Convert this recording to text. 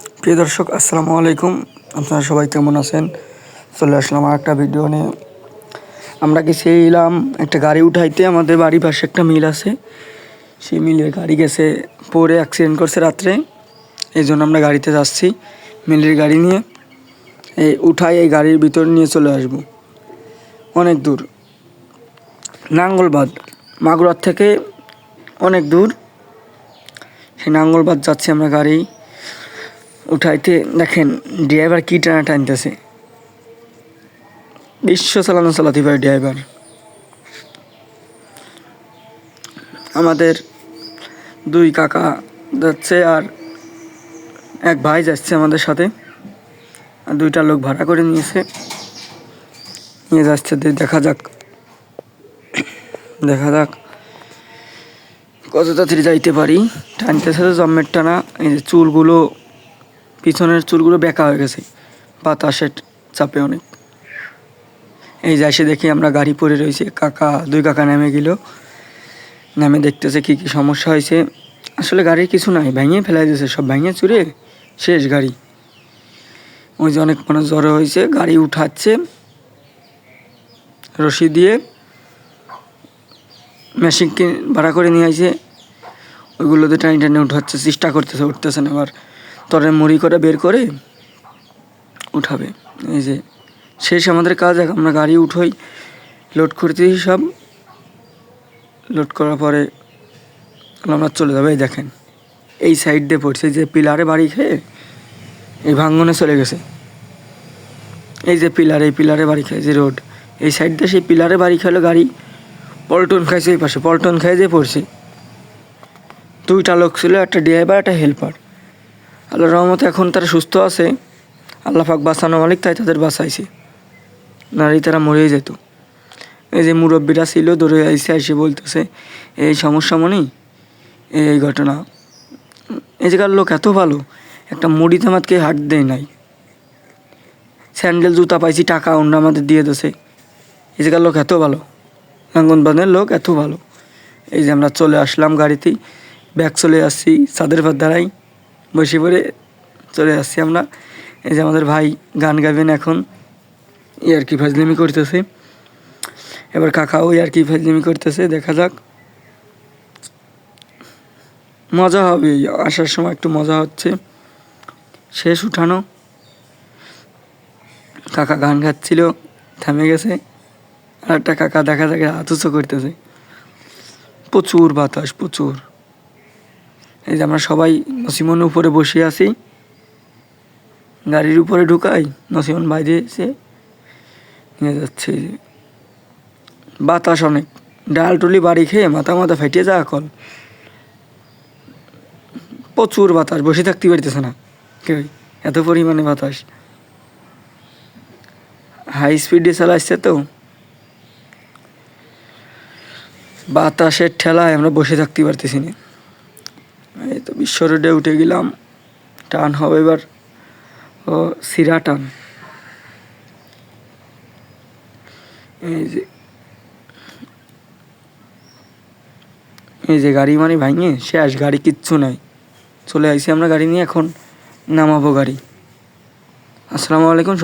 প্রিয় দর্শক, আসসালামু আলাইকুম। আপনারা সবাই কেমন আছেন? চলে আসলাম আর একটা ভিডিও নিয়ে। আমরা গেছিলাম একটা গাড়ি উঠাইতে। আমাদের বাড়ির পাশে একটা মিল আছে, সেই মিলের গাড়ি গেছে পরে অ্যাক্সিডেন্ট করছে রাত্রে। এই জন্য আমরা গাড়িতে যাচ্ছি, মিলের গাড়ি নিয়ে উঠাই এই গাড়ির ভিতর নিয়ে চলে আসব। অনেক দূর, নাঙ্গলবাদ, মাগুরার থেকে অনেক দূর। সেই নাঙ্গলবাদ যাচ্ছি আমরা গাড়ি উঠাইতে। দেখেন ড্রাইভার কী টানা টানতেছে, বিশ্ব চালানো চালাতে পারে ড্রাইভার। আমাদের দুই কাকা যাচ্ছে আর এক ভাই যাচ্ছে আমাদের সাথে, আর দুইটা লোক ভাড়া করে নিয়ে যাচ্ছে। দেখা যাক কত তাড়াতাড়ি যাইতে পারি। টানতেছে তো জম্মের টানা। এই যে চুলগুলো, পিছনের চুলগুলো বেঁকা হয়ে গেছে বাতাসের চাপে অনেক। এই যে এসে দেখি আমরা গাড়ি পড়ে রয়েছে। দুই কাকা নেমে গেল, নেমে দেখতেছে কী কী সমস্যা হয়েছে। আসলে গাড়ির কিছু নাই, ভেঙে ফেলাই দিয়েছে, সব ভেঙে চুরে শেষ গাড়ি। ওই যে অনেক মানুষ জড়ো হয়েছে, গাড়ি উঠাচ্ছে রশি দিয়ে। মেশিনকে ভাড়া করে নিয়ে আসে, ওইগুলোতে টানি টানি উঠাচ্ছে, চেষ্টা করতেছে, উঠতেছে না। আবার তরে মুড়ি করে বের করে উঠাবে। এই যে শেষ আমাদের কাজ। আমরা গাড়ি উঠোই, লোড করতেছি, সব লোড করার পরে আমরা চলে যাবে। এই দেখেন এই সাইড দিয়ে পড়ছে, যে পিলারে বাড়ি খেয়ে এই ভাঙ্গনে চলে গেছে। এই যে এই পিলারে বাড়ি খায়, যে রোড এই সাইড দিয়ে, সেই পিলারে বাড়ি খেলো গাড়ি। পল্টন খাইছে এই পাশে, পল্টন খাই যে পড়ছে। দুইটা লোক ছিল, একটা ড্রাইভার, একটা হেল্পার। আল্লাহর রহমতে এখন তারা সুস্থ আছে। আল্লাহ পাক বাঁচানো মালিক, তাই তাদের বাঁচাইছে, নারী তারা মরেই যেত। এই যে মুরব্বীরা ছিল দৌড়ে এসে বলতেছে এই সমস্যা মনি, এই ঘটনা। এই জায়গার লোক এত ভালো, একটা মুড়ি তামাতকে হাট দেয় নাই। স্যান্ডেল জুতা পাইছি, টাকা অন্য আমাদের দিয়ে দিয়েছে। এই জায়গার লোক এত ভালো, নাঙ্গনবাদের লোক এত ভালো। এই যে আমরা চলে আসলাম গাড়িতেই, ব্যাগ চলে আসছি চাঁদের পার দাঁড়াই, বসে পড়ে চলে আসছি আমরা। এই যে আমাদের ভাই গান গাইবেন এখন, ইয়ার্কি ফাজলিমি করতেছে। এবার কাকাও ইয়ার্কি ফাজলিমি করতেছে, দেখা যাক, মজা হবে। আসার সময় একটু মজা হচ্ছে। শেষ উঠানো, কাকা গান গাচ্ছিল, থেমে গেছে। আর একটা কাকা দেখা যাক হাত উঁচু করতেছে। প্রচুর বাতাস, প্রচুর। এই যে আমরা সবাই নসিমনের উপরে বসে আছি, গাড়ির উপরে ঢুকাই, নসিমন বাইরে এসে নিয়ে যাচ্ছে। বাতাস অনেক, ডাল টুলি বাড়ি খেয়ে মাথা ফেটে যা কল। প্রচুর বাতাস, বসে থাকতে পারতেছে না কেউ, এত পরিমাণে বাতাস। হাই স্পিডে চালাচ্ছে তো, বাতাসের ঠেলায় আমরা বসে থাকতে পারতেছি না। এই তো বিশ্ব রোডে উঠে গেলাম। টান হবে এবার, ও সিরা টান। এই যে গাড়ি মানে ভাঙে শেষ, গাড়ি কিচ্ছু নাই। চলে আসি আমরা গাড়ি নিয়ে, এখন নামাবো গাড়ি। আসসালামু আলাইকুম।